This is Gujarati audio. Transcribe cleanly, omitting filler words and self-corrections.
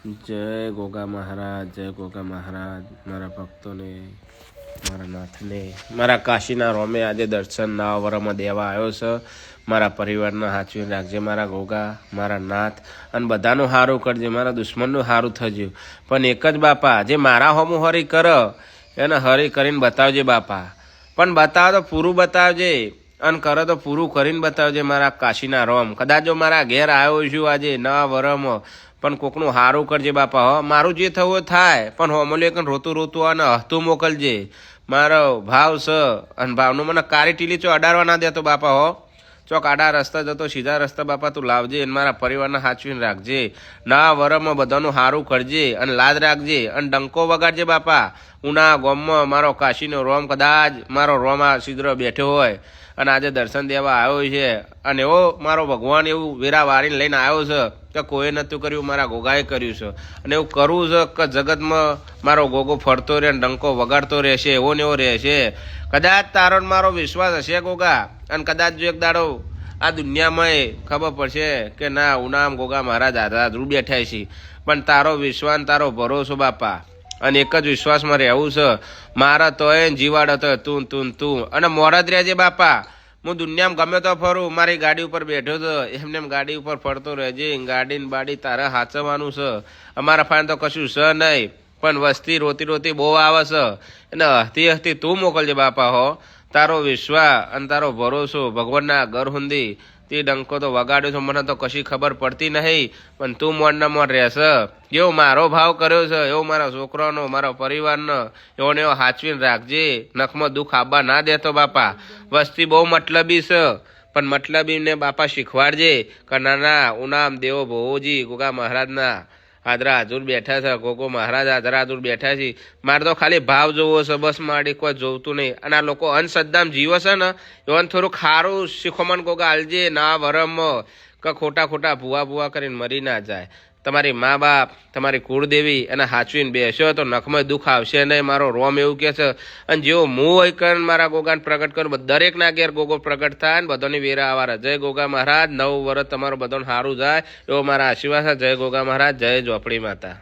જય ગોગા મહારાજ, જય ગોગા મહારાજ. મારા ભક્તોને, મારા નાથને, મારા કાશીના રોમે આજે દર્શન નવા વરમાં દેવા આવ્યો છે. મારા પરિવારને સાચવી રાખજે મારા ગોગા, મારા નાથ, અને બધાનું સારું કરજે, મારા દુશ્મનનું સારું થજે. પણ એક જ બાપા, જે મારા હોમું હરી કર એને હરી કરીને બતાવજે બાપા. પણ બતાવ તો પૂરું બતાવજે, અને કરે તો પૂરું કરીને બતાવજે મારા કાશીના રોમ. કદાચ જો મારા ઘેર આવ્યો છું આજે નવા વરમાં, પણ કોકનું સારું કરજે બાપા. હો મારું જે થવું થાય, પણ હોમલે કન રોતું રોતું અને હસતું મોકલજે. મારો ભાવ છે, અને ભાવનું મને કારી ટીલી ચો અડાડવા ના દેતો બાપા. હો ચોક આડા રસ્તા જતો સીધા રસ્તા બાપા તું લાવજે, અને મારા પરિવારને સાચવીને રાખજે. નવા વરમાં બધાનું સારું કરજે, અને લાજ રાખજે, અને ડંકો વગાડજે બાપા. ઉના ગોમમાં મારો કાશીનો રોમ, કદાચ મારો રોમ આ સિદ્ર બેઠો હોય અને આજે દર્શન દેવા આવ્યો છે, અને એવો મારો ભગવાન એવું વેરા વારીને લઈને આવ્યો છે કે કોઈએ નહોતું કર્યું, મારા ગોગાએ કર્યું છે. અને એવું કરવું છે કે જગતમાં મારો ગોગો ફરતો રહે, ડંકો વગાડતો રહેશે, એવો ને એવો રહેશે. કદાચ તારો મારો વિશ્વાસ હશે ગોગા, અને કદાચ જો એક દાડો આ દુનિયામાં ખબર પડશે કે ના ઉનામ ગોગા મહારાજ આધાર બેઠા છે, પણ તારો વિશ્વાસ, તારો ભરોસો બાપા, અને એક જ વિશ્વાસમાં રહેવું છે મારા. તો એ જીવાડ હતો તું તું તું, અને મોડા જ રહેજે બાપા. હું દુનિયામાં ગમે તો ફરું, મારી ગાડી ઉપર બેઠો તો એમને ગાડી ઉપર ફરતો રહેજે. ગાડી ને બાડી તારે હાચવવાનું છે. અમારા ફાઈન તો કશું છે નહીં, પણ વસ્તી રોતી રોતી બહુ આવે છે, અને હસતી હસતી તું મોકલજે બાપા. હો તારો વિશ્વાસ અને તારો ભરોસો ભગવાનના ઘર હુંદી તે ડંકો તો વગાડ્યો છે, મને તો કશી ખબર પડતી નહીં, પણ તું મોડના મોડ રહેશે. એવો મારો ભાવ કર્યો છે, એવો મારા છોકરાનો, મારા પરિવારનો એવો ને એવો હાચવીને રાખજે. નખમાં દુઃખ આવવા ના દેતો બાપા. વસ્તી બહુ મતલબી છે, પણ મતલબીને બાપા શીખવાડજે કે નાના ઉનામ દેવો ભોજી ગોગા મહારાજના હાજરા હાજર બેઠા છે. ગોગો મહારાજ હાજરા હાજર બેઠા છે. મારે તો ખાલી ભાવ જોવો છે, બસ મારી કોઈ જોવતું નહીં. અને આ લોકો અંધશ્રદ્ધામાં જીવે છે ને, એવાને થોડું ખારું શીખોમણ ગોગા હાલજે ના વરમમાં, કે ખોટા ખોટા ભૂવા ભૂવા કરીને મરી ના જાય. તમારી મા બાપ, તમારી કુળદેવી એને હાચવીને બેસ્યો તો નખમાં દુઃખ આવશે નહીં. મારો રોમ એવું કહે છે. અને જેવો હું હોય કરીને મારા ગોગાને પ્રગટ કરું, દરેકના ઘેર ગોગો પ્રગટ થાય ને બધાની વેરા આવારા. જય ગોગા મહારાજ. 9 વર્ષ તમારું બધાને સારું જાય એવો મારા આશીર્વાદ છે. જય ગોગા મહારાજ, જય ઝોપડી માતા.